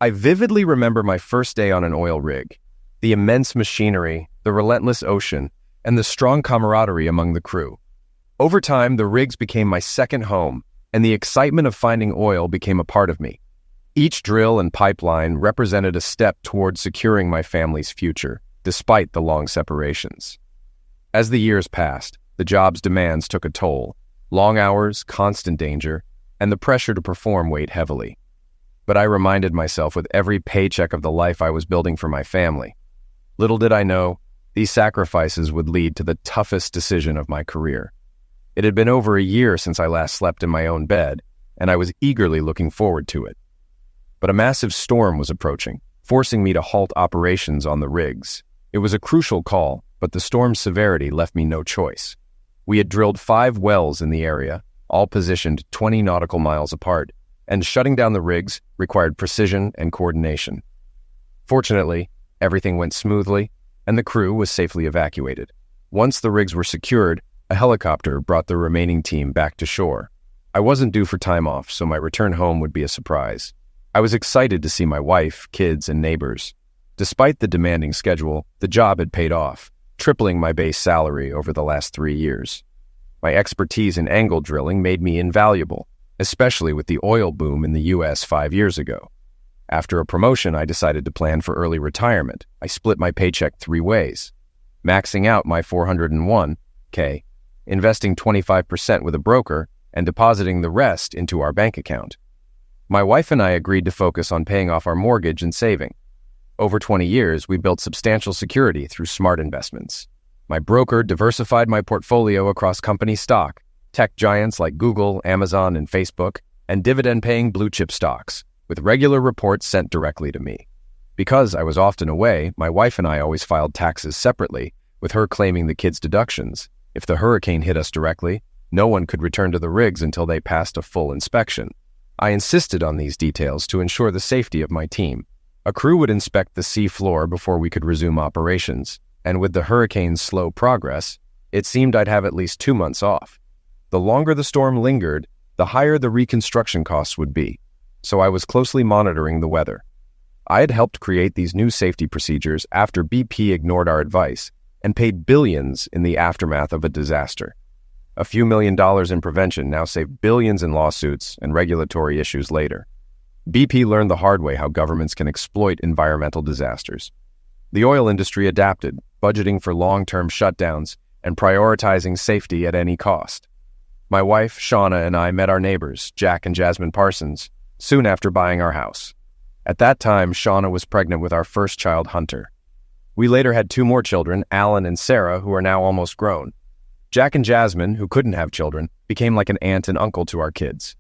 I vividly remember my first day on an oil rig, the immense machinery, the relentless ocean, and the strong camaraderie among the crew. Over time, the rigs became my second home, and the excitement of finding oil became a part of me. Each drill and pipeline represented a step towards securing my family's future, despite the long separations. As the years passed, the job's demands took a toll. Long hours, constant danger, and the pressure to perform weighed heavily. But I reminded myself with every paycheck of the life I was building for my family. Little did I know, these sacrifices would lead to the toughest decision of my career. It had been over a year since I last slept in my own bed, and I was eagerly looking forward to it. But a massive storm was approaching, forcing me to halt operations on the rigs. It was a crucial call, but the storm's severity left me no choice. We had drilled 5 wells in the area, all positioned 20 nautical miles apart, and shutting down the rigs required precision and coordination. Fortunately, everything went smoothly, and the crew was safely evacuated. Once the rigs were secured, a helicopter brought the remaining team back to shore. I wasn't due for time off, so my return home would be a surprise. I was excited to see my wife, kids, and neighbors. Despite the demanding schedule, the job had paid off, tripling my base salary over the last 3 years. My expertise in angle drilling made me invaluable, especially with the oil boom in the U.S. 5 years ago. After a promotion, I decided to plan for early retirement. I split my paycheck 3 ways, maxing out my $401K, investing 25% with a broker, and depositing the rest into our bank account. My wife and I agreed to focus on paying off our mortgage and saving. Over 20 years, we built substantial security through smart investments. My broker diversified my portfolio across company stock, tech giants like Google, Amazon, and Facebook, and dividend-paying blue-chip stocks, with regular reports sent directly to me. Because I was often away, my wife and I always filed taxes separately, with her claiming the kids' deductions. If the hurricane hit us directly, no one could return to the rigs until they passed a full inspection. I insisted on these details to ensure the safety of my team. A crew would inspect the sea floor before we could resume operations, and with the hurricane's slow progress, it seemed I'd have at least 2 months off. The longer the storm lingered, the higher the reconstruction costs would be, so I was closely monitoring the weather. I had helped create these new safety procedures after BP ignored our advice and paid billions in the aftermath of a disaster. A few $1 million in prevention now saved billions in lawsuits and regulatory issues later. BP learned the hard way how governments can exploit environmental disasters. The oil industry adapted, budgeting for long-term shutdowns and prioritizing safety at any cost. My wife, Shauna, and I met our neighbors, Jack and Jasmine Parsons, soon after buying our house. At that time, Shauna was pregnant with our first child, Hunter. We later had 2 more children, Alan and Sarah, who are now almost grown. Jack and Jasmine, who couldn't have children, became like an aunt and uncle to our kids.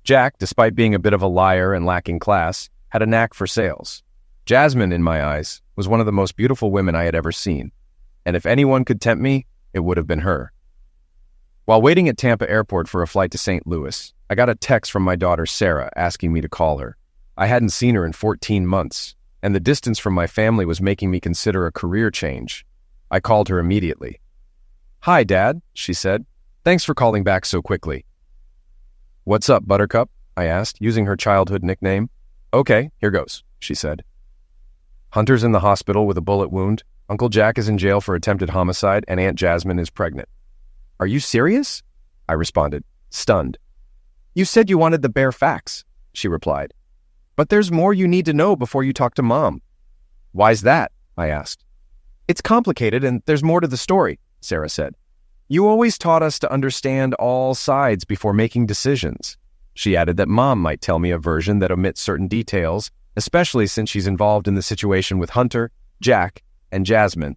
Jack, despite being a bit of a liar and lacking class, had a knack for sales. Jasmine, in my eyes, was one of the most beautiful women I had ever seen, and if anyone could tempt me, it would have been her. While waiting at Tampa Airport for a flight to St. Louis, I got a text from my daughter Sarah asking me to call her. I hadn't seen her in 14 months, and the distance from my family was making me consider a career change. I called her immediately. "Hi, Dad," she said. "Thanks for calling back so quickly." "What's up, Buttercup?" I asked, using her childhood nickname. "Okay, here goes," she said. "Hunter's in the hospital with a bullet wound, Uncle Jack is in jail for attempted homicide, and Aunt Jasmine is pregnant." "Are you serious?" I responded, stunned. "You said you wanted the bare facts," she replied. "But there's more you need to know before you talk to Mom." "Why's that?" I asked. "It's complicated and there's more to the story," Sarah said. "You always taught us to understand all sides before making decisions." She added that Mom might tell me a version that omits certain details, especially since she's involved in the situation with Hunter, Jack, and Jasmine.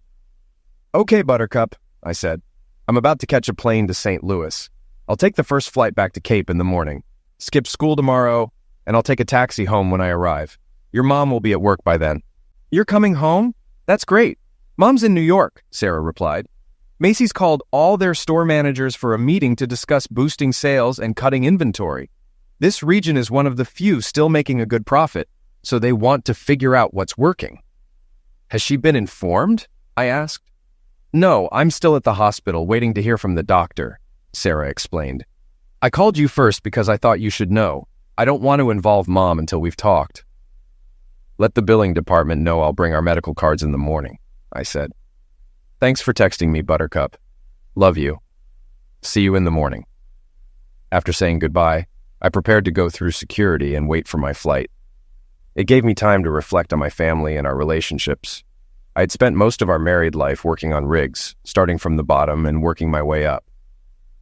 "Okay, Buttercup," I said. "I'm about to catch a plane to St. Louis. I'll take the first flight back to Cape in the morning, skip school tomorrow, and I'll take a taxi home when I arrive. Your mom will be at work by then." "You're coming home? That's great. Mom's in New York," Sarah replied. "Macy's called all their store managers for a meeting to discuss boosting sales and cutting inventory. This region is one of the few still making a good profit, so they want to figure out what's working." "Has she been informed?" I asked. "No, I'm still at the hospital waiting to hear from the doctor," Sarah explained. "I called you first because I thought you should know. I don't want to involve Mom until we've talked." Let the billing department know I'll bring our medical cards in the morning, I said. Thanks for texting me, Buttercup. Love you. See you in the morning. After saying goodbye, I prepared to go through security and wait for my flight. It gave me time to reflect on my family and our relationships. I had spent most of our married life working on rigs, starting from the bottom and working my way up.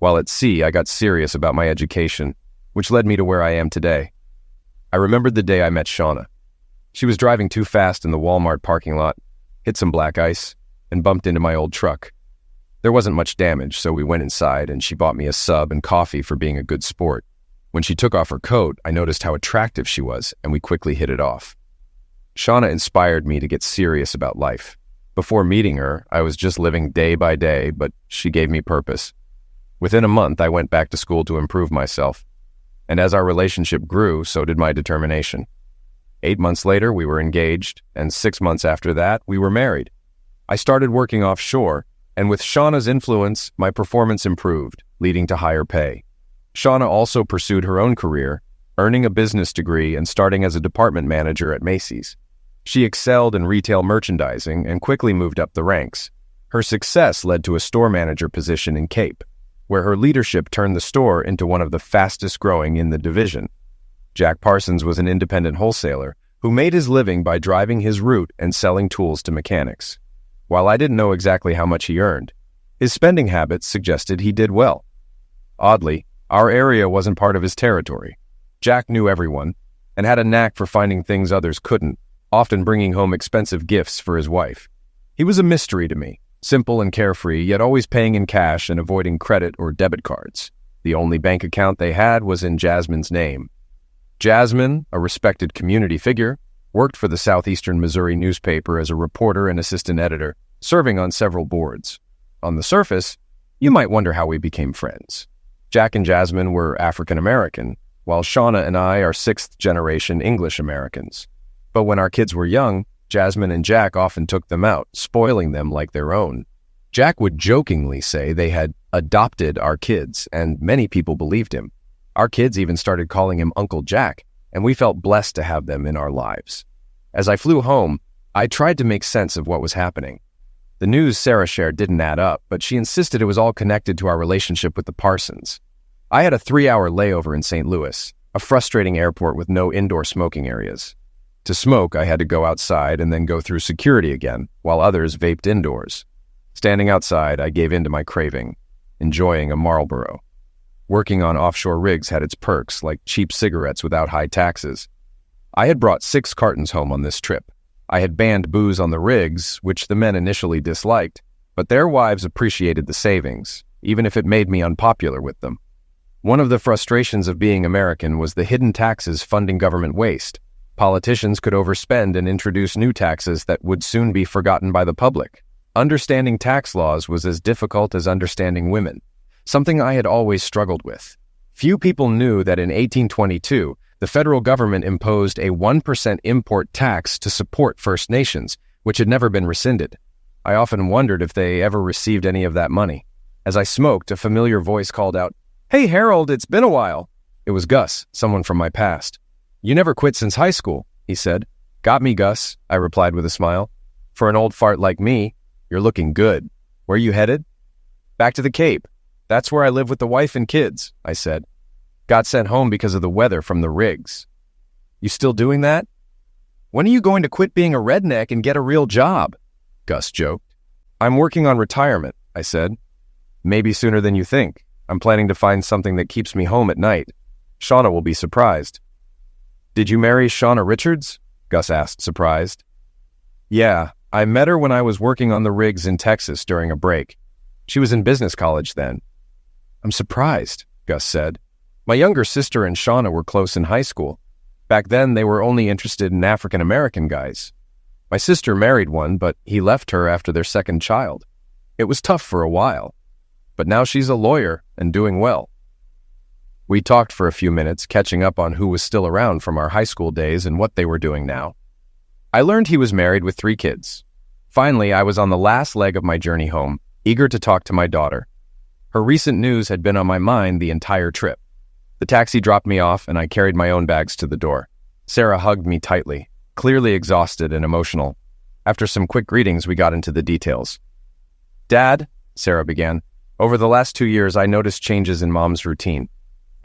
While at sea, I got serious about my education, which led me to where I am today. I remembered the day I met Shauna. She was driving too fast in the Walmart parking lot, hit some black ice, and bumped into my old truck. There wasn't much damage, so we went inside and she bought me a sub and coffee for being a good sport. When she took off her coat, I noticed how attractive she was, and we quickly hit it off. Shauna inspired me to get serious about life. Before meeting her, I was just living day by day, but she gave me purpose. Within a month, I went back to school to improve myself. And as our relationship grew, so did my determination. 8 months later, we were engaged, and 6 months after that, we were married. I started working offshore, and with Shauna's influence, my performance improved, leading to higher pay. Shauna also pursued her own career, earning a business degree and starting as a department manager at Macy's. She excelled in retail merchandising and quickly moved up the ranks. Her success led to a store manager position in Cape, where her leadership turned the store into one of the fastest growing in the division. Jack Parsons was an independent wholesaler who made his living by driving his route and selling tools to mechanics. While I didn't know exactly how much he earned, his spending habits suggested he did well. Oddly, our area wasn't part of his territory. Jack knew everyone and had a knack for finding things others couldn't, often bringing home expensive gifts for his wife. He was a mystery to me, simple and carefree, yet always paying in cash and avoiding credit or debit cards. The only bank account they had was in Jasmine's name. Jasmine, a respected community figure, worked for the Southeastern Missouri newspaper as a reporter and assistant editor, serving on several boards. On the surface, you might wonder how we became friends. Jack and Jasmine were African American, while Shauna and I are sixth-generation English Americans. But when our kids were young, Jasmine and Jack often took them out, spoiling them like their own. Jack would jokingly say they had adopted our kids, and many people believed him. Our kids even started calling him Uncle Jack, and we felt blessed to have them in our lives. As I flew home, I tried to make sense of what was happening. The news Sarah shared didn't add up, but she insisted it was all connected to our relationship with the Parsons. I had a 3-hour layover in St. Louis, a frustrating airport with no indoor smoking areas. To smoke, I had to go outside and then go through security again, while others vaped indoors. Standing outside, I gave in to my craving, enjoying a Marlboro. Working on offshore rigs had its perks, like cheap cigarettes without high taxes. I had brought 6 cartons home on this trip. I had banned booze on the rigs, which the men initially disliked, but their wives appreciated the savings, even if it made me unpopular with them. One of the frustrations of being American was the hidden taxes funding government waste. Politicians could overspend and introduce new taxes that would soon be forgotten by the public. Understanding tax laws was as difficult as understanding women, something I had always struggled with. Few people knew that in 1822, the federal government imposed a 1% import tax to support First Nations, which had never been rescinded. I often wondered if they ever received any of that money. As I smoked, a familiar voice called out, "Hey, Harold, it's been a while." It was Gus, someone from my past. "You never quit since high school," he said. "Got me, Gus," I replied with a smile. "For an old fart like me, you're looking good. Where you headed?" "Back to the Cape. That's where I live with the wife and kids," I said. "Got sent home because of the weather from the rigs." "You still doing that?" "When are you going to quit being a redneck and get a real job?" Gus joked. "I'm working on retirement," I said. "Maybe sooner than you think. I'm planning to find something that keeps me home at night. Shauna will be surprised." "Did you marry Shauna Richards?" Gus asked, surprised. "Yeah, I met her when I was working on the rigs in Texas during a break. She was in business college then." "I'm surprised," Gus said. "My younger sister and Shauna were close in high school. Back then, they were only interested in African-American guys. My sister married one, but he left her after their second child. It was tough for a while. But now she's a lawyer and doing well." We talked for a few minutes, catching up on who was still around from our high school days and what they were doing now. I learned he was married with 3 kids. Finally, I was on the last leg of my journey home, eager to talk to my daughter. Her recent news had been on my mind the entire trip. The taxi dropped me off, and I carried my own bags to the door. Sarah hugged me tightly. clearly exhausted and emotional. After some quick greetings, we got into the details. "Dad," Sarah began, "over the last 2 years I noticed changes in Mom's routine.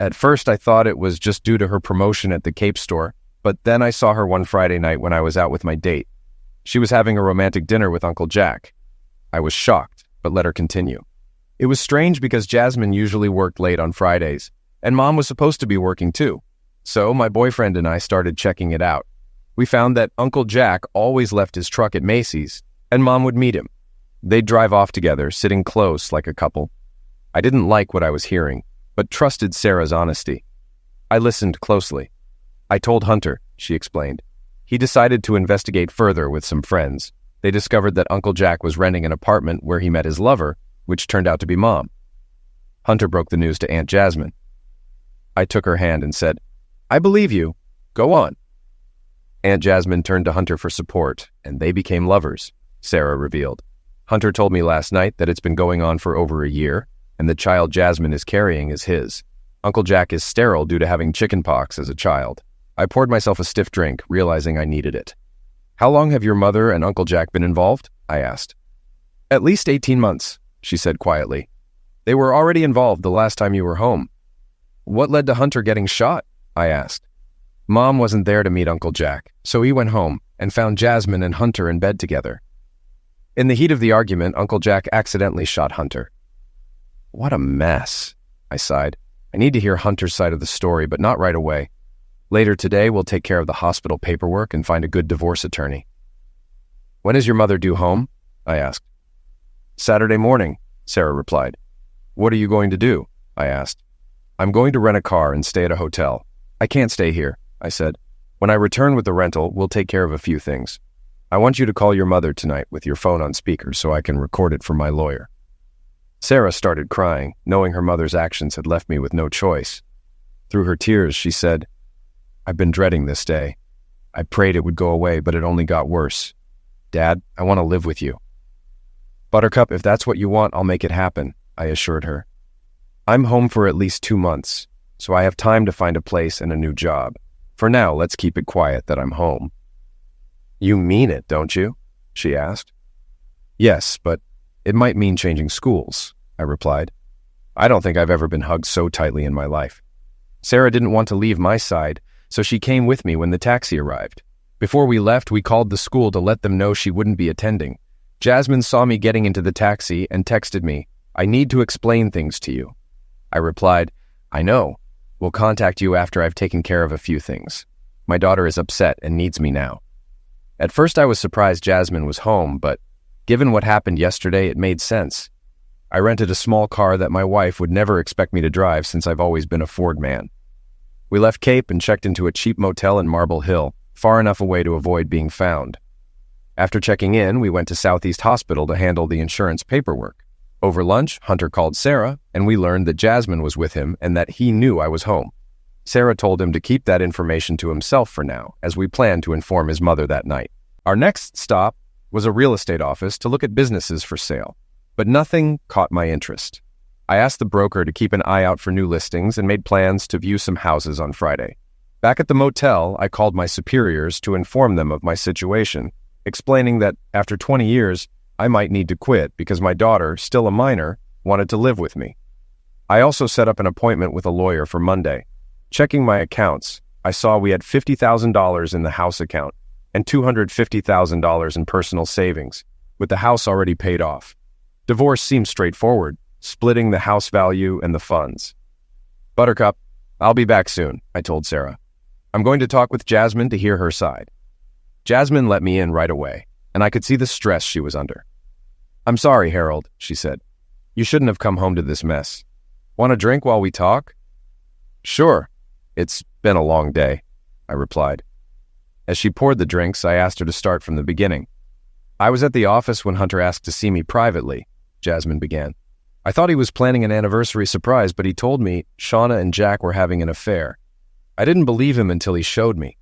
At first I thought it was just due to her promotion at the Cape store, but then I saw her one Friday night when I was out with my date. She was having a romantic dinner with Uncle Jack. I was shocked, but let her continue. It was strange because Jasmine usually worked late on Fridays, and Mom was supposed to be working too. So my boyfriend and I started checking it out. We found that Uncle Jack always left his truck at Macy's, and Mom would meet him. They'd drive off together, sitting close like a couple. I didn't like what I was hearing, but trusted Sarah's honesty. I listened closely. I told Hunter, she explained. He decided to investigate further with some friends. They discovered that Uncle Jack was renting an apartment where he met his lover, which turned out to be Mom. Hunter broke the news to Aunt Jasmine. I took her hand and said, "I believe you. Go on." Aunt Jasmine turned to Hunter for support, and they became lovers, Sarah revealed. Hunter told me last night that it's been going on for over a year, and the child Jasmine is carrying is his. Uncle Jack is sterile due to having chickenpox as a child. I poured myself a stiff drink, realizing I needed it. "How long have your mother and Uncle Jack been involved?" I asked. "At least 18 months, she said quietly. "They were already involved the last time you were home." "What led to Hunter getting shot?" I asked. Mom wasn't there to meet Uncle Jack, so he went home and found Jasmine and Hunter in bed together. In the heat of the argument, Uncle Jack accidentally shot Hunter. What a mess, I sighed. I need to hear Hunter's side of the story, but not right away. Later today, we'll take care of the hospital paperwork and find a good divorce attorney. "When is your mother due home?" I asked. "Saturday morning," Sarah replied. "What are you going to do?" I asked. "I'm going to rent a car and stay at a hotel. I can't stay here," I said. "When I return with the rental, we'll take care of a few things. I want you to call your mother tonight with your phone on speaker so I can record it for my lawyer." Sarah started crying, knowing her mother's actions had left me with no choice. Through her tears, she said, "I've been dreading this day. I prayed it would go away, but it only got worse. Dad, I want to live with you." "Buttercup, if that's what you want, I'll make it happen," I assured her. "I'm home for at least 2 months, so I have time to find a place and a new job. For now, let's keep it quiet that I'm home." "You mean it, don't you?" she asked. "Yes, but it might mean changing schools," I replied. I don't think I've ever been hugged so tightly in my life. Sarah didn't want to leave my side, so she came with me when the taxi arrived. Before we left, we called the school to let them know she wouldn't be attending. Jasmine saw me getting into the taxi and texted me, "I need to explain things to you." I replied, "I know. We'll contact you after I've taken care of a few things. My daughter is upset and needs me now." At first I was surprised Jasmine was home, but given what happened yesterday, it made sense. I rented a small car that my wife would never expect me to drive since I've always been a Ford man. We left Cape and checked into a cheap motel in Marble Hill, far enough away to avoid being found. After checking in, we went to Southeast Hospital to handle the insurance paperwork. Over lunch, Hunter called Sarah, and we learned that Jasmine was with him and that he knew I was home. Sarah told him to keep that information to himself for now, as we planned to inform his mother that night. Our next stop was a real estate office to look at businesses for sale, but nothing caught my interest. I asked the broker to keep an eye out for new listings and made plans to view some houses on Friday. Back at the motel, I called my superiors to inform them of my situation, explaining that after 20 years, I might need to quit because my daughter, still a minor, wanted to live with me. I also set up an appointment with a lawyer for Monday. Checking my accounts, I saw we had $50,000 in the house account and $250,000 in personal savings, with the house already paid off. Divorce seemed straightforward, splitting the house value and the funds. "Buttercup, I'll be back soon," I told Sarah. "I'm going to talk with Jasmine to hear her side." Jasmine let me in right away, and I could see the stress she was under. "I'm sorry, Harold," she said. "You shouldn't have come home to this mess. Want a drink while we talk?" "Sure. It's been a long day," I replied. As she poured the drinks, I asked her to start from the beginning. "I was at the office when Hunter asked to see me privately," Jasmine began. "I thought he was planning an anniversary surprise, but he told me Shauna and Jack were having an affair. I didn't believe him until he showed me.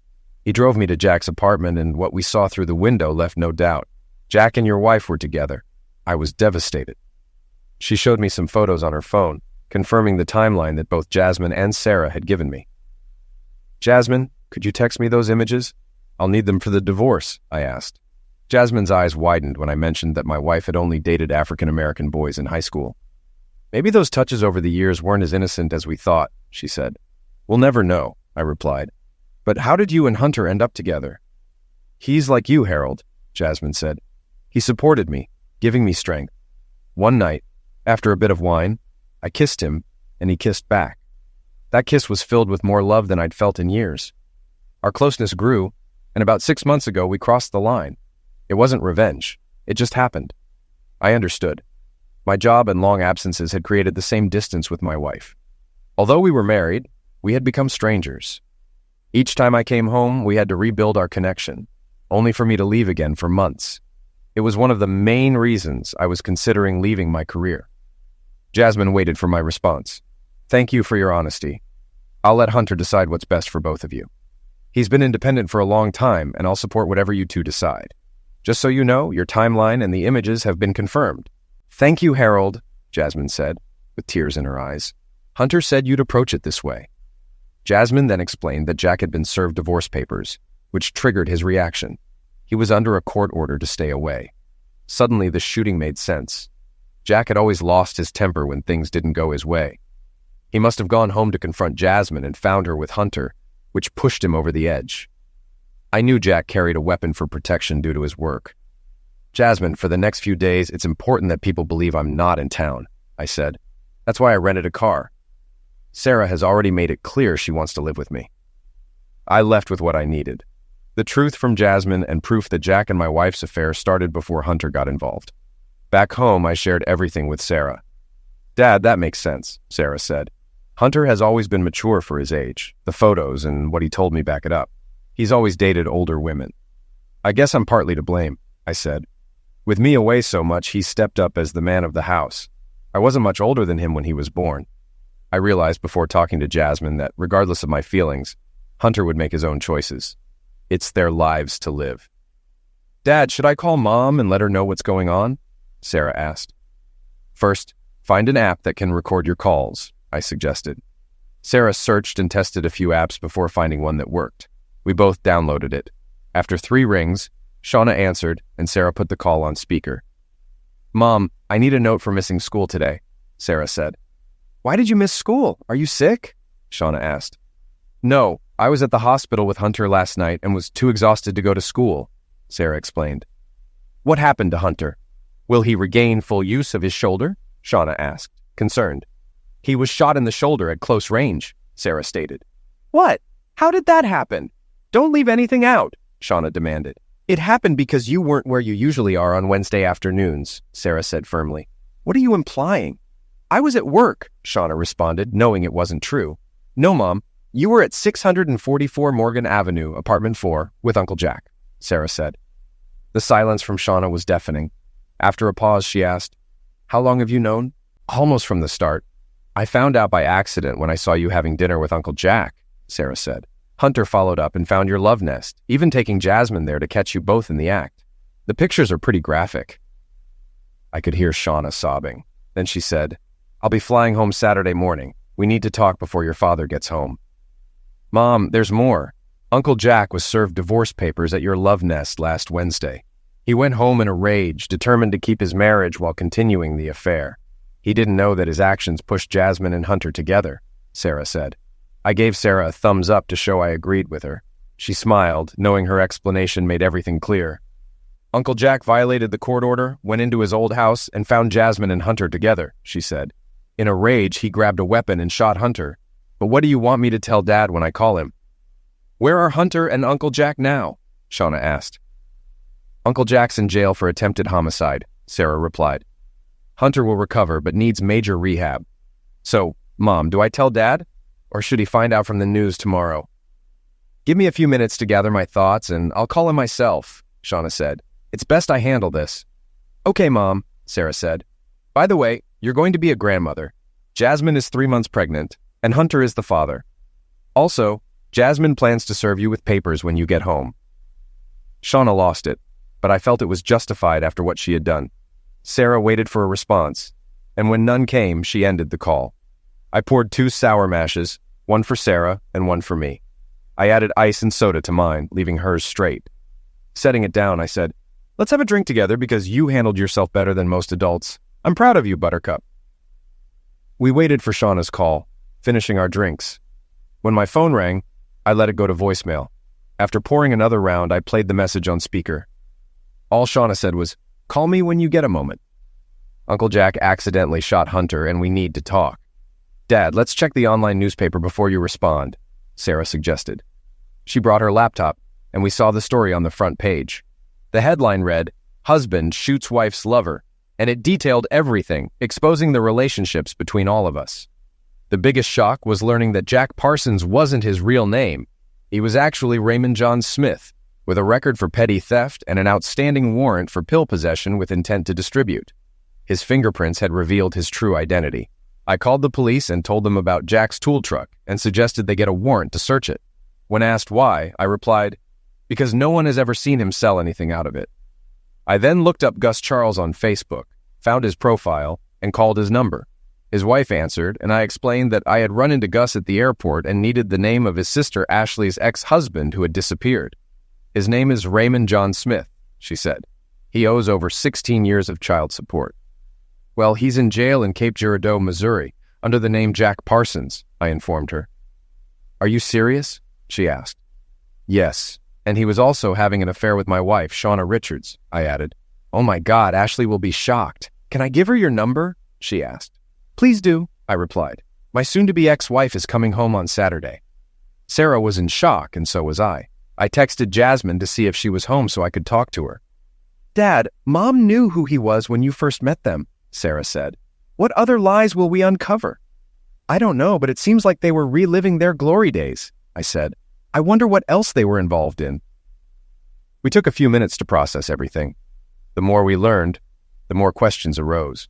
He drove me to Jack's apartment, and what we saw through the window left no doubt. Jack and your wife were together. I was devastated." She showed me some photos on her phone, confirming the timeline that both Jasmine and Sarah had given me. "Jasmine, could you text me those images? I'll need them for the divorce, I asked. Jasmine's eyes widened when I mentioned that my wife had only dated African-American boys in high school. Maybe those touches over the years weren't as innocent as we thought, she said. We'll never know, I replied. But how did you and Hunter end up together? He's like you, Harold, Jasmine said. He supported me, giving me strength. One night, after a bit of wine, I kissed him, and he kissed back. That kiss was filled with more love than I'd felt in years. Our closeness grew, and about 6 months ago we crossed the line. It wasn't revenge. It just happened. I understood. My job and long absences had created the same distance with my wife. Although we were married, we had become strangers. Each time I came home, we had to rebuild our connection, only for me to leave again for months. It was one of the main reasons I was considering leaving my career. Jasmine waited for my response. Thank you for your honesty. I'll let Hunter decide what's best for both of you. He's been independent for a long time, and I'll support whatever you two decide. Just so you know, your timeline and the images have been confirmed. Thank you, Harold, Jasmine said, with tears in her eyes. Hunter said you'd approach it this way. Jasmine then explained that Jack had been served divorce papers, which triggered his reaction. He was under a court order to stay away. Suddenly, the shooting made sense. Jack had always lost his temper when things didn't go his way. He must have gone home to confront Jasmine and found her with Hunter, which pushed him over the edge. I knew Jack carried a weapon for protection due to his work. Jasmine, for the next few days, it's important that people believe I'm not in town, I said. That's why I rented a car. Sarah has already made it clear she wants to live with me. I left with what I needed. The truth from Jasmine and proof that Jack and my wife's affair started before Hunter got involved. Back home, I shared everything with Sarah. Dad, that makes sense, Sarah said. Hunter has always been mature for his age. The photos and what he told me back it up. He's always dated older women. I guess I'm partly to blame, I said. With me away so much, he stepped up as the man of the house. I wasn't much older than him when he was born. I realized before talking to Jasmine that regardless of my feelings, Hunter would make his own choices. It's their lives to live. Dad, should I call Mom and let her know what's going on? Sarah asked. First, find an app that can record your calls, I suggested. Sarah searched and tested a few apps before finding one that worked. We both downloaded it. After 3 rings, Shauna answered, and Sarah put the call on speaker. Mom, I need a note for missing school today, Sarah said. Why did you miss school? Are you sick? Shauna asked. No, I was at the hospital with Hunter last night and was too exhausted to go to school, Sarah explained. What happened to Hunter? Will he regain full use of his shoulder? Shauna asked, concerned. He was shot in the shoulder at close range, Sarah stated. What? How did that happen? Don't leave anything out, Shauna demanded. It happened because you weren't where you usually are on Wednesday afternoons, Sarah said firmly. What are you implying? I was at work, Shauna responded, knowing it wasn't true. No, Mom, you were at 644 Morgan Avenue, apartment 4, with Uncle Jack, Sarah said. The silence from Shauna was deafening. After a pause, she asked, How long have you known? Almost from the start. I found out by accident when I saw you having dinner with Uncle Jack, Sarah said. Hunter followed up and found your love nest, even taking Jasmine there to catch you both in the act. The pictures are pretty graphic. I could hear Shauna sobbing. Then she said, I'll be flying home Saturday morning. We need to talk before your father gets home. Mom, there's more. Uncle Jack was served divorce papers at your love nest last Wednesday. He went home in a rage, determined to keep his marriage while continuing the affair. He didn't know that his actions pushed Jasmine and Hunter together, Sarah said. I gave Sarah a thumbs up to show I agreed with her. She smiled, knowing her explanation made everything clear. Uncle Jack violated the court order, went into his old house, and found Jasmine and Hunter together, she said. In a rage, he grabbed a weapon and shot Hunter. But what do you want me to tell Dad when I call him? Where are Hunter and Uncle Jack now? Shauna asked. Uncle Jack's in jail for attempted homicide, Sarah replied. Hunter will recover, but needs major rehab. So, Mom, do I tell Dad? Or should he find out from the news tomorrow? Give me a few minutes to gather my thoughts, and I'll call him myself, Shauna said. It's best I handle this. Okay, Mom, Sarah said. By the way, you're going to be a grandmother. Jasmine is 3 months pregnant, and Hunter is the father. Also, Jasmine plans to serve you with papers when you get home. Shauna lost it, but I felt it was justified after what she had done. Sarah waited for a response, and when none came, she ended the call. I poured 2 sour mashes, one for Sarah and one for me. I added ice and soda to mine, leaving hers straight. Setting it down, I said, "Let's have a drink together because you handled yourself better than most adults. I'm proud of you, Buttercup." We waited for Shauna's call, finishing our drinks. When my phone rang, I let it go to voicemail. After pouring another round, I played the message on speaker. All Shauna said was, "Call me when you get a moment. Uncle Jack accidentally shot Hunter and we need to talk." "Dad, let's check the online newspaper before you respond," Sarah suggested. She brought her laptop, and we saw the story on the front page. The headline read, "Husband Shoots Wife's Lover," and it detailed everything, exposing the relationships between all of us. The biggest shock was learning that Jack Parsons wasn't his real name. He was actually Raymond John Smith, with a record for petty theft and an outstanding warrant for pill possession with intent to distribute. His fingerprints had revealed his true identity. I called the police and told them about Jack's tool truck and suggested they get a warrant to search it. When asked why, I replied, "Because no one has ever seen him sell anything out of it." I then looked up Gus Charles on Facebook, found his profile, and called his number. His wife answered, and I explained that I had run into Gus at the airport and needed the name of his sister Ashley's ex-husband who had disappeared. "His name is Raymond John Smith," she said. "He owes over 16 years of child support." "Well, he's in jail in Cape Girardeau, Missouri, under the name Jack Parsons," I informed her. "Are you serious?" she asked. "Yes, and he was also having an affair with my wife, Shauna Richards," I added. "Oh my God, Ashley will be shocked. Can I give her your number?" she asked. "Please do," I replied. "My soon-to-be ex-wife is coming home on Saturday." Sarah was in shock, and so was I. I texted Jasmine to see if she was home so I could talk to her. "Dad, Mom knew who he was when you first met them," Sarah said. "What other lies will we uncover?" "I don't know, but it seems like they were reliving their glory days," I said. "I wonder what else they were involved in." We took a few minutes to process everything. The more we learned, the more questions arose.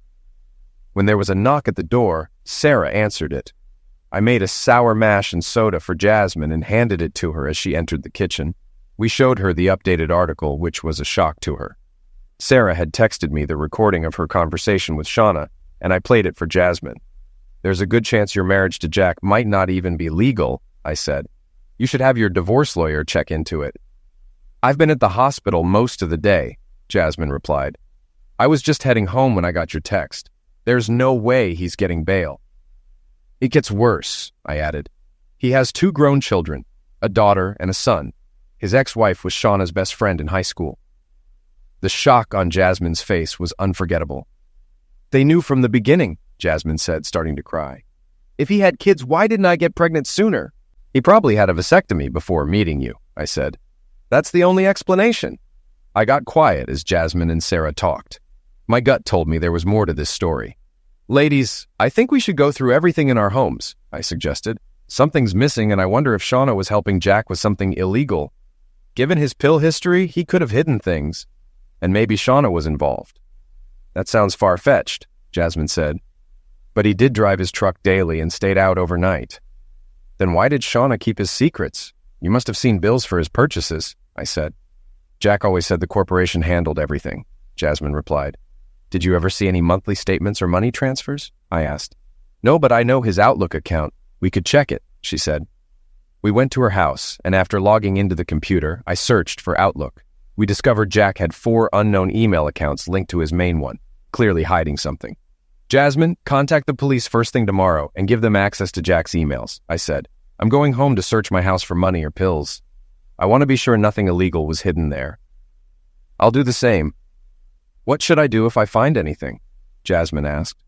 When there was a knock at the door, Sarah answered it. I made a sour mash and soda for Jasmine and handed it to her as she entered the kitchen. We showed her the updated article, which was a shock to her. Sarah had texted me the recording of her conversation with Shauna, and I played it for Jasmine. "There's a good chance your marriage to Jack might not even be legal," I said. "You should have your divorce lawyer check into it." "I've been at the hospital most of the day," Jasmine replied. "I was just heading home when I got your text. There's no way he's getting bail." "It gets worse," I added. "He has 2 grown children, a daughter and a son. His ex-wife was Shauna's best friend in high school." The shock on Jasmine's face was unforgettable. "They knew from the beginning," Jasmine said, starting to cry. "If he had kids, why didn't I get pregnant sooner?" "He probably had a vasectomy before meeting you," I said. "That's the only explanation." I got quiet as Jasmine and Sarah talked. My gut told me there was more to this story. "Ladies, I think we should go through everything in our homes," I suggested. "Something's missing, and I wonder if Shauna was helping Jack with something illegal. Given his pill history, he could have hidden things. And maybe Shauna was involved." "That sounds far-fetched," Jasmine said. "But he did drive his truck daily and stayed out overnight." "Then why did Shauna keep his secrets? You must have seen bills for his purchases," I said. "Jack always said the corporation handled everything," Jasmine replied. "Did you ever see any monthly statements or money transfers?" I asked. "No, but I know his Outlook account. We could check it," she said. We went to her house, and after logging into the computer, I searched for Outlook. We discovered Jack had 4 unknown email accounts linked to his main one, clearly hiding something. "Jasmine, contact the police first thing tomorrow and give them access to Jack's emails," I said. "I'm going home to search my house for money or pills. I want to be sure nothing illegal was hidden there." "I'll do the same." "What should I do if I find anything?" Jasmine asked.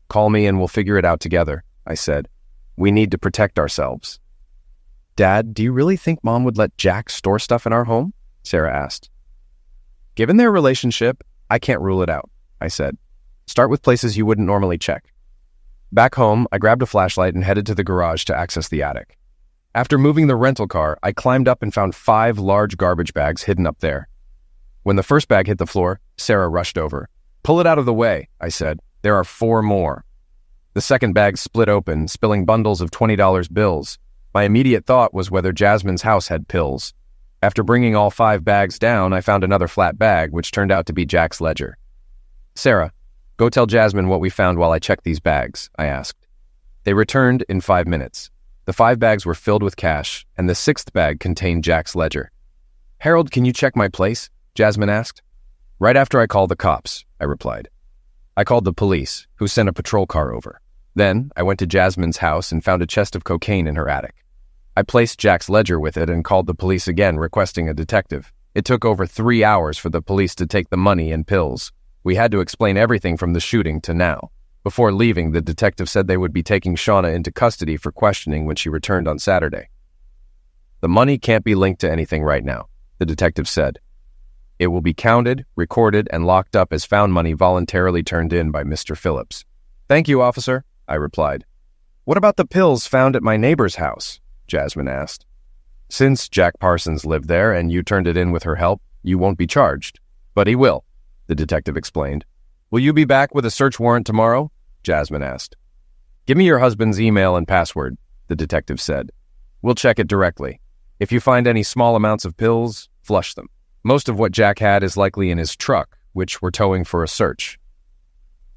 "Call me and we'll figure it out together," I said. "We need to protect ourselves." "Dad, do you really think Mom would let Jack store stuff in our home?" Sarah asked. "Given their relationship, I can't rule it out," I said. "Start with places you wouldn't normally check." Back home, I grabbed a flashlight and headed to the garage to access the attic. After moving the rental car, I climbed up and found 5 large garbage bags hidden up there. When the first bag hit the floor, Sarah rushed over. "Pull it out of the way," I said. "There are 4 more." The second bag split open, spilling bundles of $20 bills. My immediate thought was whether Jasmine's house had pills. After bringing all 5 bags down, I found another flat bag, which turned out to be Jack's ledger. "Sarah, go tell Jasmine what we found while I check these bags," I asked. They returned in 5 minutes. The 5 bags were filled with cash, and the 6th bag contained Jack's ledger. "Harold, can you check my place?" Jasmine asked. "Right after I call the cops," I replied. I called the police, who sent a patrol car over. Then, I went to Jasmine's house and found a chest of cocaine in her attic. I placed Jack's ledger with it and called the police again, requesting a detective. It took over 3 hours for the police to take the money and pills. We had to explain everything from the shooting to now. Before leaving, the detective said they would be taking Shauna into custody for questioning when she returned on Saturday. "The money can't be linked to anything right now," the detective said. "It will be counted, recorded, and locked up as found money voluntarily turned in by Mr. Phillips." "Thank you, officer," I replied. "What about the pills found at my neighbor's house?" Jasmine asked. "Since Jack Parsons lived there and you turned it in with her help, you won't be charged. But he will," the detective explained. "Will you be back with a search warrant tomorrow?" Jasmine asked. "Give me your husband's email and password," the detective said. "We'll check it directly. If you find any small amounts of pills, flush them. Most of what Jack had is likely in his truck, which we're towing for a search."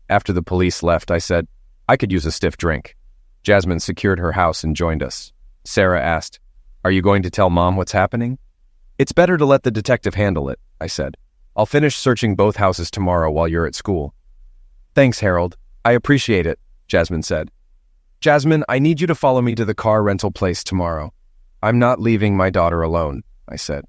After the police left, I said, "I could use a stiff drink." Jasmine secured her house and joined us. Sarah asked, "Are you going to tell Mom what's happening?" "It's better to let the detective handle it," I said. "I'll finish searching both houses tomorrow while you're at school." "Thanks, Harold. I appreciate it," Jasmine said. "Jasmine, I need you to follow me to the car rental place tomorrow." "I'm not leaving my daughter alone," I said.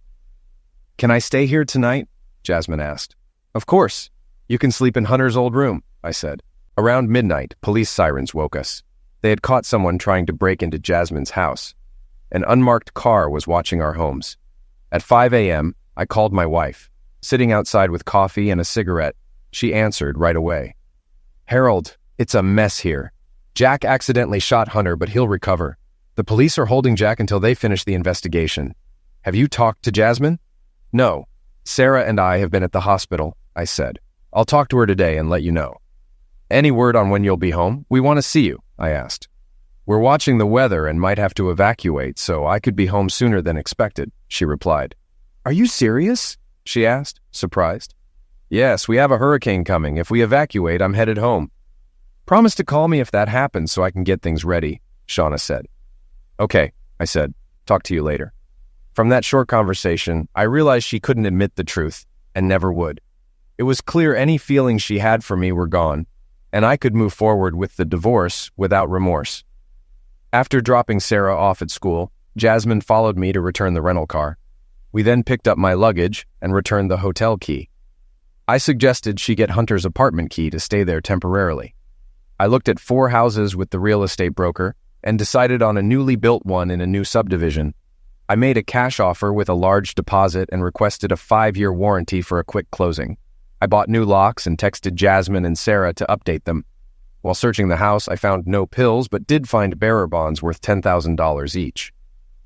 "Can I stay here tonight?" Jasmine asked. "Of course. You can sleep in Hunter's old room," I said. Around midnight, police sirens woke us. They had caught someone trying to break into Jasmine's house. An unmarked car was watching our homes. At 5 a.m., I called my wife. Sitting outside with coffee and a cigarette, she answered right away. "Harold, it's a mess here. Jack accidentally shot Hunter, but he'll recover. The police are holding Jack until they finish the investigation. Have you talked to Jasmine?" "No. Sarah and I have been at the hospital," I said. "I'll talk to her today and let you know." "Any word on when you'll be home? We want to see you," I asked. "We're watching the weather and might have to evacuate, so I could be home sooner than expected," she replied. "Are you serious?" she asked, surprised. "Yes, we have a hurricane coming. If we evacuate, I'm headed home." "Promise to call me if that happens so I can get things ready," Shauna said. "Okay," I said. "Talk to you later." From that short conversation, I realized she couldn't admit the truth, and never would. It was clear any feelings she had for me were gone, and I could move forward with the divorce without remorse. After dropping Sarah off at school, Jasmine followed me to return the rental car. We then picked up my luggage and returned the hotel key. I suggested she get Hunter's apartment key to stay there temporarily. I looked at 4 houses with the real estate broker and decided on a newly built one in a new subdivision. I made a cash offer with a large deposit and requested a 5-year warranty for a quick closing. I bought new locks and texted Jasmine and Sarah to update them. While searching the house, I found no pills, but did find bearer bonds worth $10,000 each.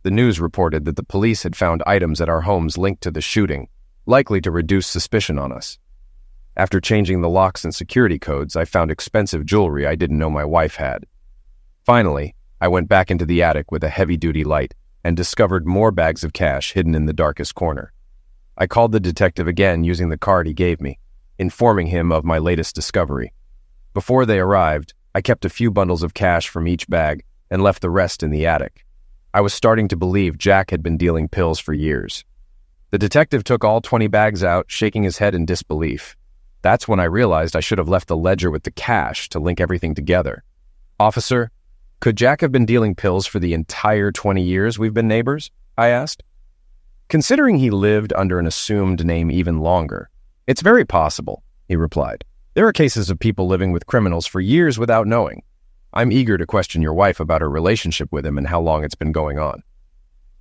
The news reported that the police had found items at our homes linked to the shooting, likely to reduce suspicion on us. After changing the locks and security codes, I found expensive jewelry I didn't know my wife had. Finally, I went back into the attic with a heavy-duty light and discovered more bags of cash hidden in the darkest corner. I called the detective again using the card he gave me, informing him of my latest discovery. Before they arrived, I kept a few bundles of cash from each bag and left the rest in the attic. I was starting to believe Jack had been dealing pills for years. The detective took all 20 bags out, shaking his head in disbelief. That's when I realized I should have left the ledger with the cash to link everything together. "Officer, could Jack have been dealing pills for the entire 20 years we've been neighbors?" I asked. "Considering he lived under an assumed name even longer, it's very possible," he replied. "There are cases of people living with criminals for years without knowing. I'm eager to question your wife about her relationship with him and how long it's been going on."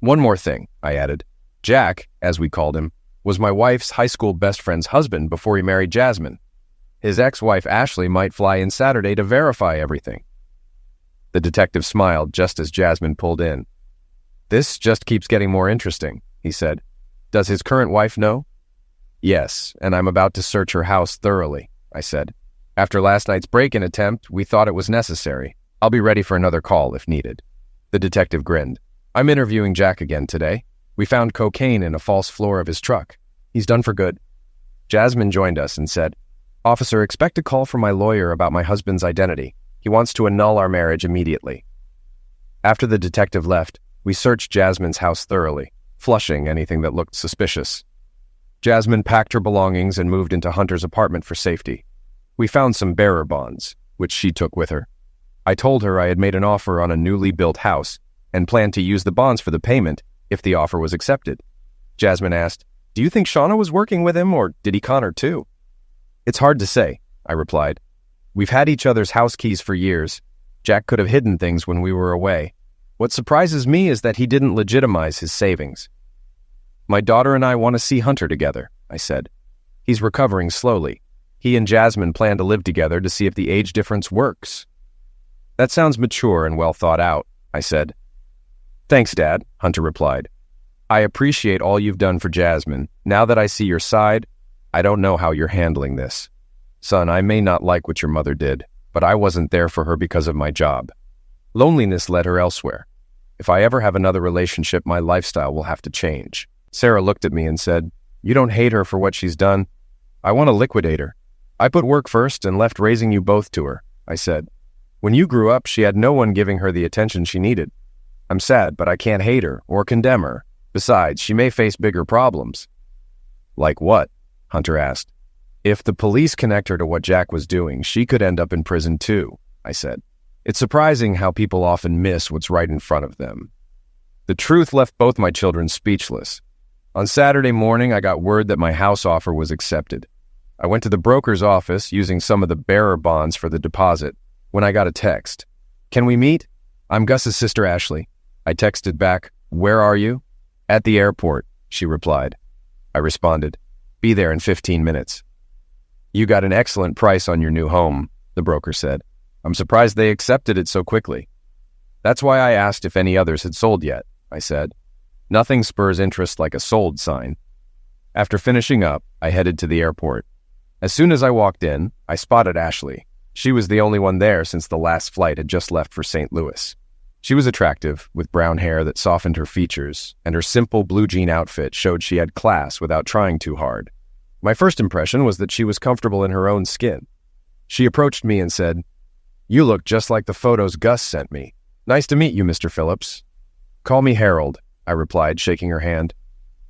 "One more thing," I added. "Jack, as we called him, was my wife's high school best friend's husband before he married Jasmine. His ex-wife Ashley might fly in Saturday to verify everything." The detective smiled just as Jasmine pulled in. "This just keeps getting more interesting," he said. "Does his current wife know?" "Yes, and I'm about to search her house thoroughly," I said. "After last night's break-in attempt, we thought it was necessary. I'll be ready for another call if needed." The detective grinned. "I'm interviewing Jack again today. We found cocaine in a false floor of his truck. He's done for good." Jasmine joined us and said, "Officer, expect a call from my lawyer about my husband's identity. He wants to annul our marriage immediately." After the detective left, we searched Jasmine's house thoroughly, flushing anything that looked suspicious. Jasmine packed her belongings and moved into Hunter's apartment for safety. We found some bearer bonds, which she took with her. I told her I had made an offer on a newly built house and planned to use the bonds for the payment if the offer was accepted. Jasmine asked, "Do you think Shauna was working with him, or did he con her too?" "It's hard to say," I replied. "We've had each other's house keys for years. Jack could have hidden things when we were away. What surprises me is that he didn't legitimize his savings." "My daughter and I want to see Hunter together," I said. "He's recovering slowly. He and Jasmine plan to live together to see if the age difference works." "That sounds mature and well thought out," I said. "Thanks, Dad," Hunter replied. "I appreciate all you've done for Jasmine. Now that I see your side, I don't know how you're handling this. Son, I may not like what your mother did, but I wasn't there for her because of my job. Loneliness led her elsewhere. If I ever have another relationship, my lifestyle will have to change." Sarah looked at me and said, "You don't hate her for what she's done. I want to liquidate her. I put work first and left raising you both to her," I said. "When you grew up, she had no one giving her the attention she needed. I'm sad, but I can't hate her or condemn her. Besides, she may face bigger problems." "Like what?" Hunter asked. "If the police connect her to what Jack was doing, she could end up in prison too," I said. "It's surprising how people often miss what's right in front of them." The truth left both my children speechless. On Saturday morning, I got word that my house offer was accepted. I went to the broker's office using some of the bearer bonds for the deposit when I got a text. "Can we meet? I'm Gus's sister Ashley." I texted back, "Where are you?" "At the airport," she replied. I responded, "Be there in 15 minutes. "You got an excellent price on your new home," the broker said. "I'm surprised they accepted it so quickly." "That's why I asked if any others had sold yet," I said. "Nothing spurs interest like a sold sign." After finishing up, I headed to the airport. As soon as I walked in, I spotted Ashley. She was the only one there since the last flight had just left for St. Louis. She was attractive, with brown hair that softened her features, and her simple blue jean outfit showed she had class without trying too hard. My first impression was that she was comfortable in her own skin. She approached me and said, "You look just like the photos Gus sent me. Nice to meet you, Mr. Phillips." "Call me Harold," I replied, shaking her hand.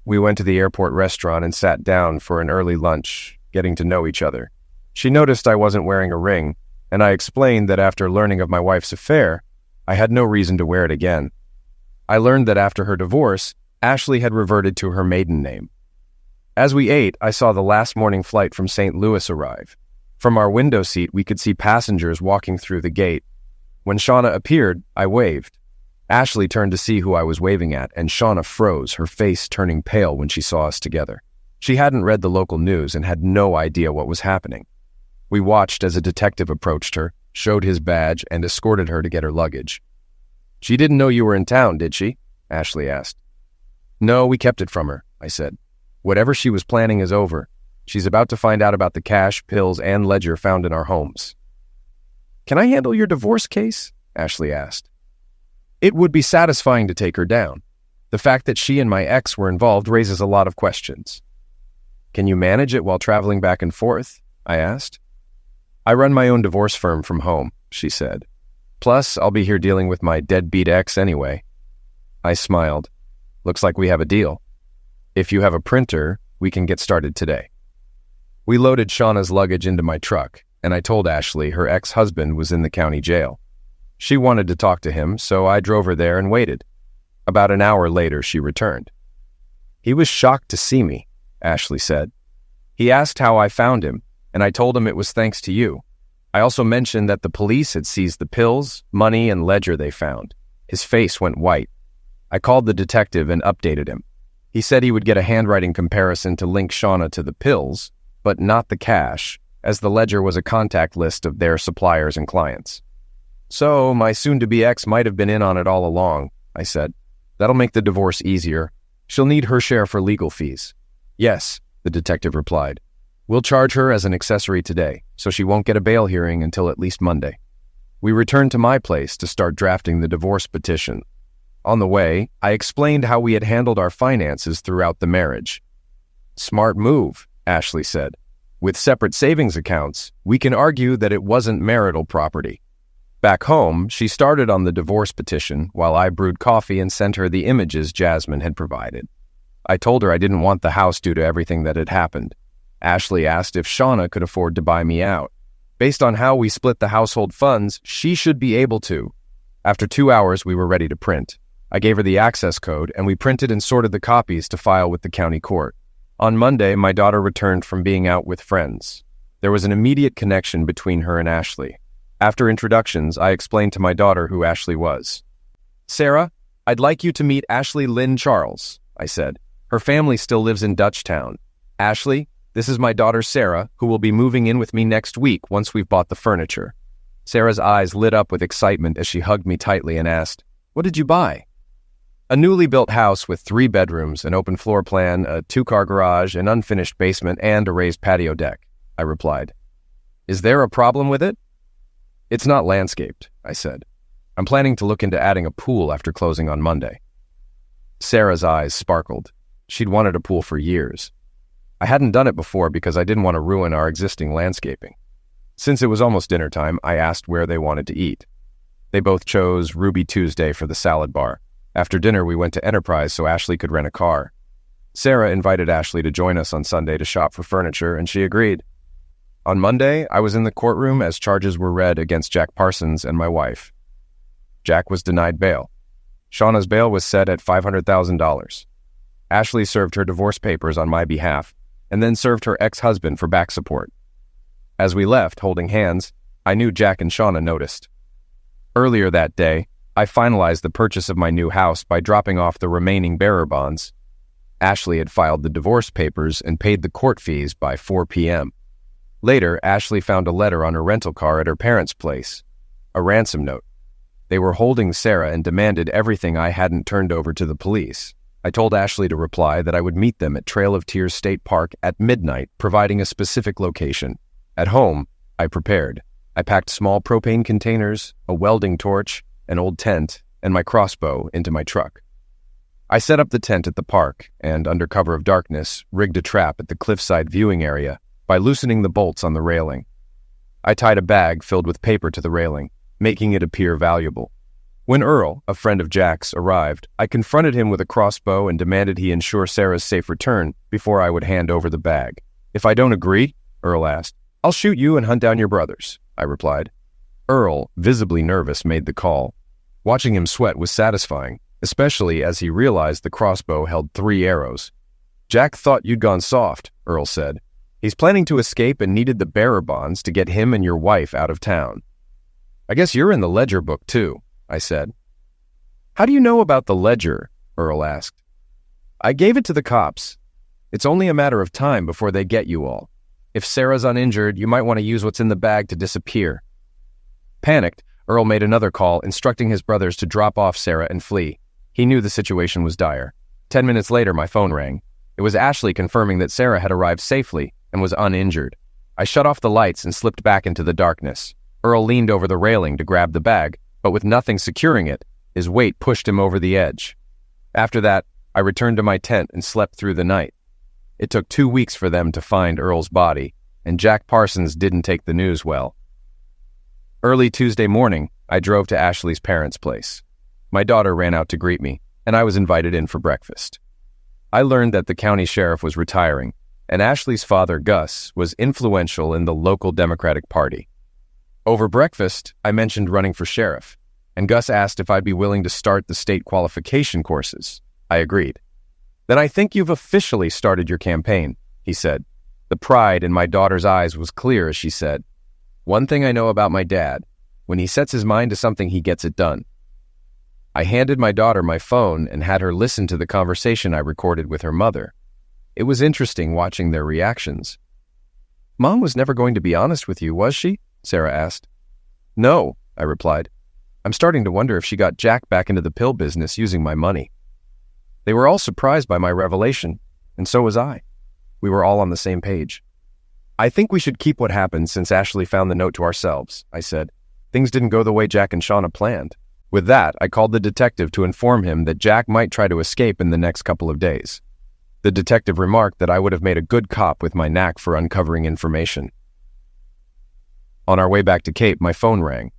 We went to the airport restaurant and sat down for an early lunch, getting to know each other. She noticed I wasn't wearing a ring, and I explained that after learning of my wife's affair, I had no reason to wear it again. I learned that after her divorce, Ashley had reverted to her maiden name. As we ate, I saw the last morning flight from St. Louis arrive. From our window seat, we could see passengers walking through the gate. When Shauna appeared, I waved. Ashley turned to see who I was waving at, and Shauna froze, her face turning pale when she saw us together. She hadn't read the local news and had no idea what was happening. We watched as a detective approached her, showed his badge, and escorted her to get her luggage. "She didn't know you were in town, did she?" Ashley asked. "No, we kept it from her," I said. "Whatever she was planning is over. She's about to find out about the cash, pills, and ledger found in our homes." "Can I handle your divorce case?" Ashley asked. "It would be satisfying to take her down. The fact that she and my ex were involved raises a lot of questions." "Can you manage it while traveling back and forth?" I asked. "I run my own divorce firm from home," she said. "Plus, I'll be here dealing with my deadbeat ex anyway." I smiled. "Looks like we have a deal. If you have a printer, we can get started today." We loaded Shauna's luggage into my truck, and I told Ashley her ex-husband was in the county jail. She wanted to talk to him, so I drove her there and waited. About an hour later, she returned. "He was shocked to see me," Ashley said. "He asked how I found him, and I told him it was thanks to you. I also mentioned that the police had seized the pills, money, and ledger they found. His face went white. I called the detective and updated him. He said he would get a handwriting comparison to link Shauna to the pills, but not the cash, as the ledger was a contact list of their suppliers and clients. "So, my soon-to-be ex might have been in on it all along," I said. "That'll make the divorce easier. She'll need her share for legal fees." "Yes," the detective replied. "We'll charge her as an accessory today, so she won't get a bail hearing until at least Monday." We returned to my place to start drafting the divorce petition. On the way, I explained how we had handled our finances throughout the marriage. "Smart move," Ashley said. "With separate savings accounts, we can argue that it wasn't marital property." Back home, she started on the divorce petition while I brewed coffee and sent her the images Jasmine had provided. I told her I didn't want the house due to everything that had happened. Ashley asked if Shauna could afford to buy me out. Based on how we split the household funds, she should be able to. After 2 hours, we were ready to print. I gave her the access code, and we printed and sorted the copies to file with the county court. On Monday, my daughter returned from being out with friends. There was an immediate connection between her and Ashley. After introductions, I explained to my daughter who Ashley was. "Sarah, I'd like you to meet Ashley Lynn Charles," I said. "Her family still lives in Dutchtown. Ashley, this is my daughter Sarah, who will be moving in with me next week once we've bought the furniture." Sarah's eyes lit up with excitement as she hugged me tightly and asked, "What did you buy?" "A newly built house with 3 bedrooms, an open floor plan, a 2-car garage, an unfinished basement, and a raised patio deck," I replied. "Is there a problem with it?" "It's not landscaped," I said. "I'm planning to look into adding a pool after closing on Monday." Sarah's eyes sparkled. She'd wanted a pool for years. I hadn't done it before because I didn't want to ruin our existing landscaping. Since it was almost dinner time, I asked where they wanted to eat. They both chose Ruby Tuesday for the salad bar. After dinner, we went to Enterprise so Ashley could rent a car. Sarah invited Ashley to join us on Sunday to shop for furniture, and she agreed. On Monday, I was in the courtroom as charges were read against Jack Parsons and my wife. Jack was denied bail. Shauna's bail was set at $500,000. Ashley served her divorce papers on my behalf, and then served her ex-husband for back support. As we left, holding hands, I knew Jack and Shauna noticed. Earlier that day, I finalized the purchase of my new house by dropping off the remaining bearer bonds. Ashley had filed the divorce papers and paid the court fees by 4 p.m. Later, Ashley found a letter on her rental car at her parents' place, a ransom note. They were holding Sarah and demanded everything I hadn't turned over to the police. I told Ashley to reply that I would meet them at Trail of Tears State Park at midnight, providing a specific location. At home, I prepared. I packed small propane containers, a welding torch, an old tent, and my crossbow into my truck. I set up the tent at the park and, under cover of darkness, rigged a trap at the cliffside viewing area by loosening the bolts on the railing. I tied a bag filled with paper to the railing, making it appear valuable. When Earl, a friend of Jack's, arrived, I confronted him with a crossbow and demanded he ensure Sarah's safe return before I would hand over the bag. "If I don't agree," Earl asked, "I'll shoot you and hunt down your brothers," I replied. Earl, visibly nervous, made the call. Watching him sweat was satisfying, especially as he realized the crossbow held 3 arrows. "Jack thought you'd gone soft," Earl said. "He's planning to escape and needed the bearer bonds to get him and your wife out of town." "I guess you're in the ledger book, too," I said. "How do you know about the ledger?" Earl asked. "I gave it to the cops. It's only a matter of time before they get you all. If Sarah's uninjured, you might want to use what's in the bag to disappear." Panicked, Earl made another call, instructing his brothers to drop off Sarah and flee. He knew the situation was dire. 10 minutes later, my phone rang. It was Ashley confirming that Sarah had arrived safely and was uninjured. I shut off the lights and slipped back into the darkness. Earl leaned over the railing to grab the bag, but with nothing securing it, his weight pushed him over the edge. After that, I returned to my tent and slept through the night. It took 2 weeks for them to find Earl's body, and Jack Parsons didn't take the news well. Early Tuesday morning, I drove to Ashley's parents' place. My daughter ran out to greet me, and I was invited in for breakfast. I learned that the county sheriff was retiring, and Ashley's father, Gus, was influential in the local Democratic Party. Over breakfast, I mentioned running for sheriff, and Gus asked if I'd be willing to start the state qualification courses. I agreed. "Then I think you've officially started your campaign," he said. The pride in my daughter's eyes was clear as she said, "One thing I know about my dad, when he sets his mind to something, he gets it done." I handed my daughter my phone and had her listen to the conversation I recorded with her mother. It was interesting watching their reactions. "Mom was never going to be honest with you, was she?" Sarah asked. "No," I replied. "I'm starting to wonder if she got Jack back into the pill business using my money." They were all surprised by my revelation, and so was I. We were all on the same page. "I think we should keep what happened since Ashley found the note to ourselves," I said. "Things didn't go the way Jack and Shauna planned." With that, I called the detective to inform him that Jack might try to escape in the next couple of days. The detective remarked that I would have made a good cop with my knack for uncovering information. On our way back to Cape, my phone rang.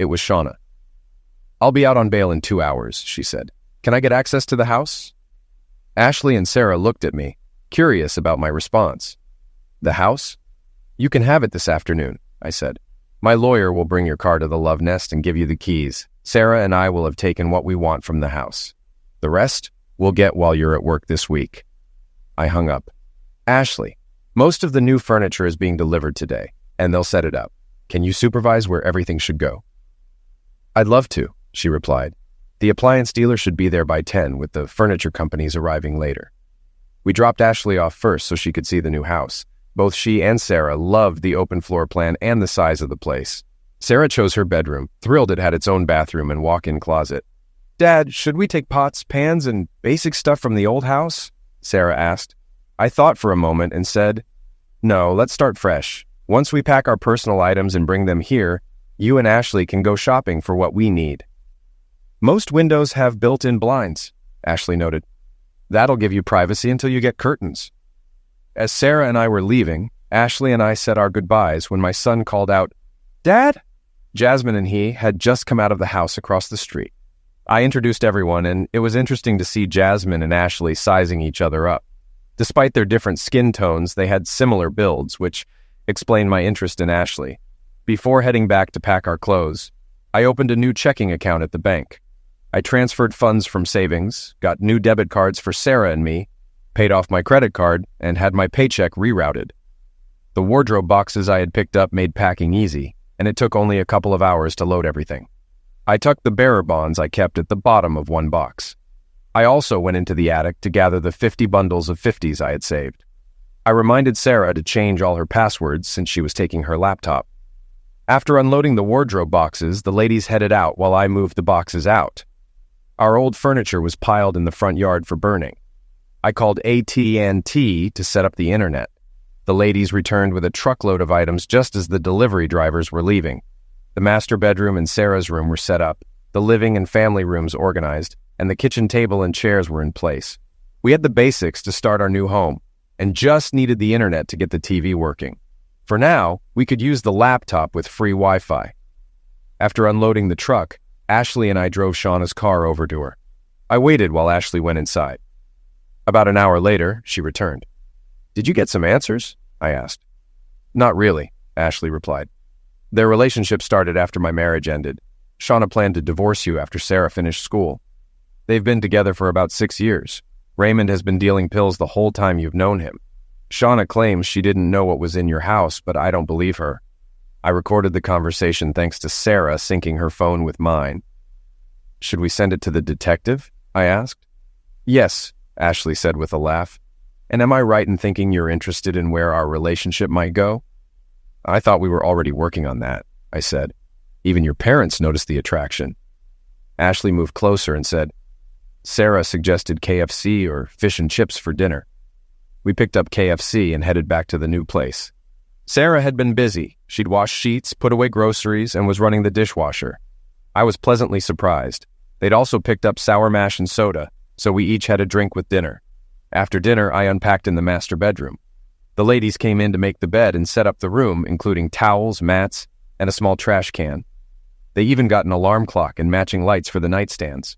It was Shauna. "I'll be out on bail in 2 hours," she said. "Can I get access to the house?" Ashley and Sarah looked at me, curious about my response. "The house? You can have it this afternoon," I said. "My lawyer will bring your car to the Love Nest and give you the keys. Sarah and I will have taken what we want from the house. The rest we'll get while you're at work this week." I hung up. "Ashley, most of the new furniture is being delivered today, and they'll set it up. Can you supervise where everything should go?" "I'd love to," she replied. "The appliance dealer should be there by 10, with the furniture companies arriving later." We dropped Ashley off first so she could see the new house. Both she and Sarah loved the open floor plan and the size of the place. Sarah chose her bedroom, thrilled it had its own bathroom and walk-in closet. "Dad, should we take pots, pans, and basic stuff from the old house?" Sarah asked. I thought for a moment and said, "No, let's start fresh. Once we pack our personal items and bring them here, you and Ashley can go shopping for what we need." "Most windows have built-in blinds," Ashley noted. "That'll give you privacy until you get curtains." As Sarah and I were leaving, Ashley and I said our goodbyes when my son called out, "Dad?" Jasmine and he had just come out of the house across the street. I introduced everyone, and it was interesting to see Jasmine and Ashley sizing each other up. Despite their different skin tones, they had similar builds, which explained my interest in Ashley. Before heading back to pack our clothes, I opened a new checking account at the bank. I transferred funds from savings, got new debit cards for Sarah and me, paid off my credit card, and had my paycheck rerouted. The wardrobe boxes I had picked up made packing easy, and it took only a couple of hours to load everything. I tucked the bearer bonds I kept at the bottom of one box. I also went into the attic to gather the 50 bundles of 50s I had saved. I reminded Sarah to change all her passwords since she was taking her laptop. After unloading the wardrobe boxes, the ladies headed out while I moved the boxes out. Our old furniture was piled in the front yard for burning. I called AT&T to set up the internet. The ladies returned with a truckload of items just as the delivery drivers were leaving. The master bedroom and Sarah's room were set up, the living and family rooms organized, and the kitchen table and chairs were in place. We had the basics to start our new home, and just needed the internet to get the TV working. For now, we could use the laptop with free Wi-Fi. After unloading the truck, Ashley and I drove Shauna's car over to her. I waited while Ashley went inside. About an hour later, she returned. "Did you get some answers?" I asked. "Not really," Ashley replied. "Their relationship started after my marriage ended. Shauna planned to divorce you after Sarah finished school. They've been together for about 6 years. Raymond has been dealing pills the whole time you've known him. Shauna claims she didn't know what was in your house, but I don't believe her. I recorded the conversation thanks to Sarah syncing her phone with mine." "Should we send it to the detective?" I asked. "Yes," Ashley said with a laugh. "And am I right in thinking you're interested in where our relationship might go?" "I thought we were already working on that," I said. "Even your parents noticed the attraction." Ashley moved closer and said, "Sarah suggested KFC or fish and chips for dinner." We picked up KFC and headed back to the new place. Sarah had been busy. She'd washed sheets, put away groceries, and was running the dishwasher. I was pleasantly surprised. They'd also picked up sour mash and soda, so we each had a drink with dinner. After dinner, I unpacked in the master bedroom. The ladies came in to make the bed and set up the room, including towels, mats, and a small trash can. They even got an alarm clock and matching lights for the nightstands.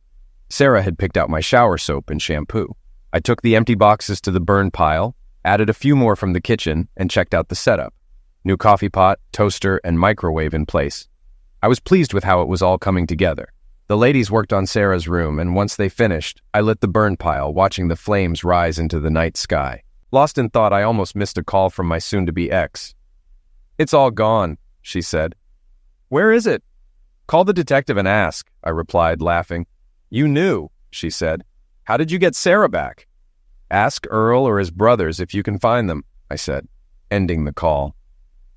Sarah had picked out my shower soap and shampoo. I took the empty boxes to the burn pile, added a few more from the kitchen, and checked out the setup. New coffee pot, toaster, and microwave in place. I was pleased with how it was all coming together. The ladies worked on Sarah's room, and once they finished, I lit the burn pile, watching the flames rise into the night sky. Lost in thought, I almost missed a call from my soon-to-be ex. "It's all gone," she said. "Where is it?" "Call the detective and ask," I replied, laughing. "You knew," she said. "How did you get Sarah back?" "Ask Earl or his brothers if you can find them," I said, ending the call.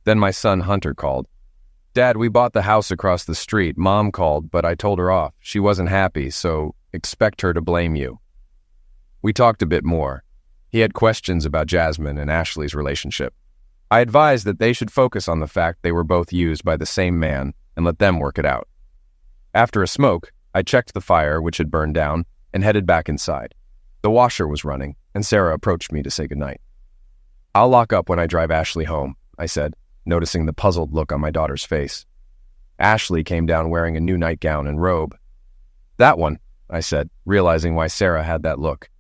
Then my son Hunter called. "Dad, we bought the house across the street. Mom called, but I told her off. She wasn't happy, so expect her to blame you." We talked a bit more. He had questions about Jasmine and Ashley's relationship. I advised that they should focus on the fact they were both used by the same man and let them work it out. After a smoke, I checked the fire, which had burned down, and headed back inside. The washer was running, and Sarah approached me to say goodnight. "I'll lock up when I drive Ashley home," I said, noticing the puzzled look on my daughter's face. Ashley came down wearing a new nightgown and robe. "That one," I said, realizing why Sarah had that look.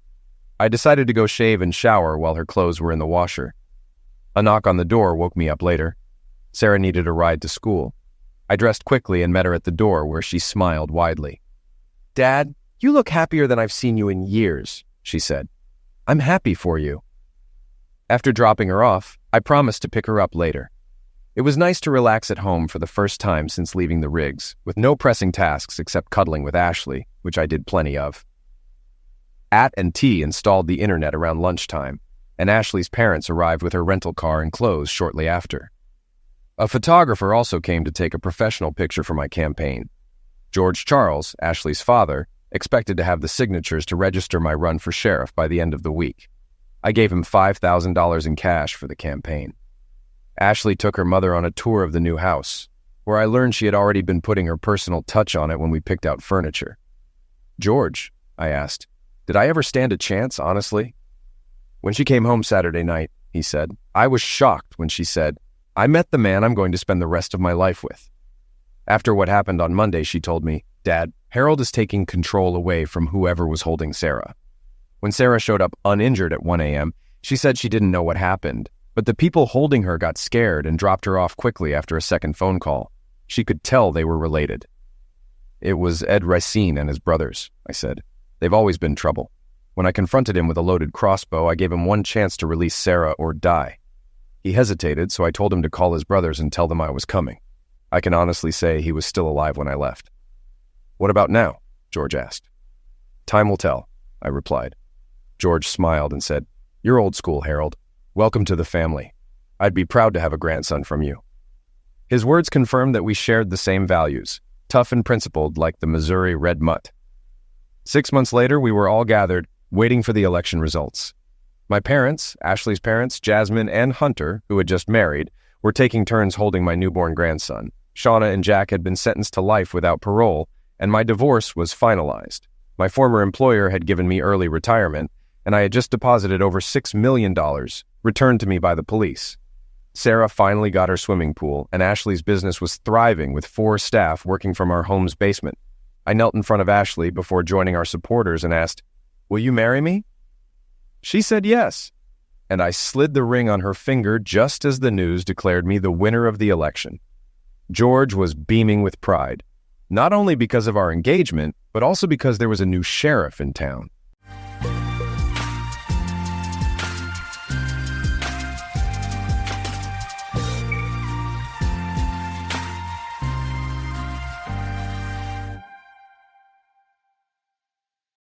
I decided to go shave and shower while her clothes were in the washer. A knock on the door woke me up later. Sarah needed a ride to school. I dressed quickly and met her at the door, where she smiled widely. "Dad, you look happier than I've seen you in years," she said. "I'm happy for you." After dropping her off, I promised to pick her up later. It was nice to relax at home for the first time since leaving the rigs, with no pressing tasks except cuddling with Ashley, which I did plenty of. At and T installed the internet around lunchtime, and Ashley's parents arrived with her rental car and clothes shortly after. A photographer also came to take a professional picture for my campaign. George Charles, Ashley's father, expected to have the signatures to register my run for sheriff by the end of the week. I gave him $5,000 in cash for the campaign. Ashley took her mother on a tour of the new house, where I learned she had already been putting her personal touch on it when we picked out furniture. "George," I asked, "did I ever stand a chance, honestly?" "When she came home Saturday night," he said, "I was shocked when she said, 'I met the man I'm going to spend the rest of my life with.' After what happened on Monday, she told me, 'Dad, Harold is taking control away from whoever was holding Sarah.' When Sarah showed up uninjured at 1 a.m., she said she didn't know what happened, but the people holding her got scared and dropped her off quickly after a second phone call. She could tell they were related." "It was Ed Racine and his brothers," I said. "They've always been trouble. When I confronted him with a loaded crossbow, I gave him one chance to release Sarah or die. He hesitated, so I told him to call his brothers and tell them I was coming. I can honestly say he was still alive when I left." "What about now?" George asked. "Time will tell," I replied. George smiled and said, "You're old school, Harold. Welcome to the family. I'd be proud to have a grandson from you." His words confirmed that we shared the same values, tough and principled like the Missouri Red Mutt. 6 months later, we were all gathered, waiting for the election results. My parents, Ashley's parents, Jasmine, and Hunter, who had just married, were taking turns holding my newborn grandson. Shauna and Jack had been sentenced to life without parole, and my divorce was finalized. My former employer had given me early retirement, and I had just deposited over $6 million, returned to me by the police. Sarah finally got her swimming pool, and Ashley's business was thriving with 4 staff working from our home's basement. I knelt in front of Ashley before joining our supporters and asked, "Will you marry me?" She said yes, and I slid the ring on her finger just as the news declared me the winner of the election. George was beaming with pride, not only because of our engagement, but also because there was a new sheriff in town.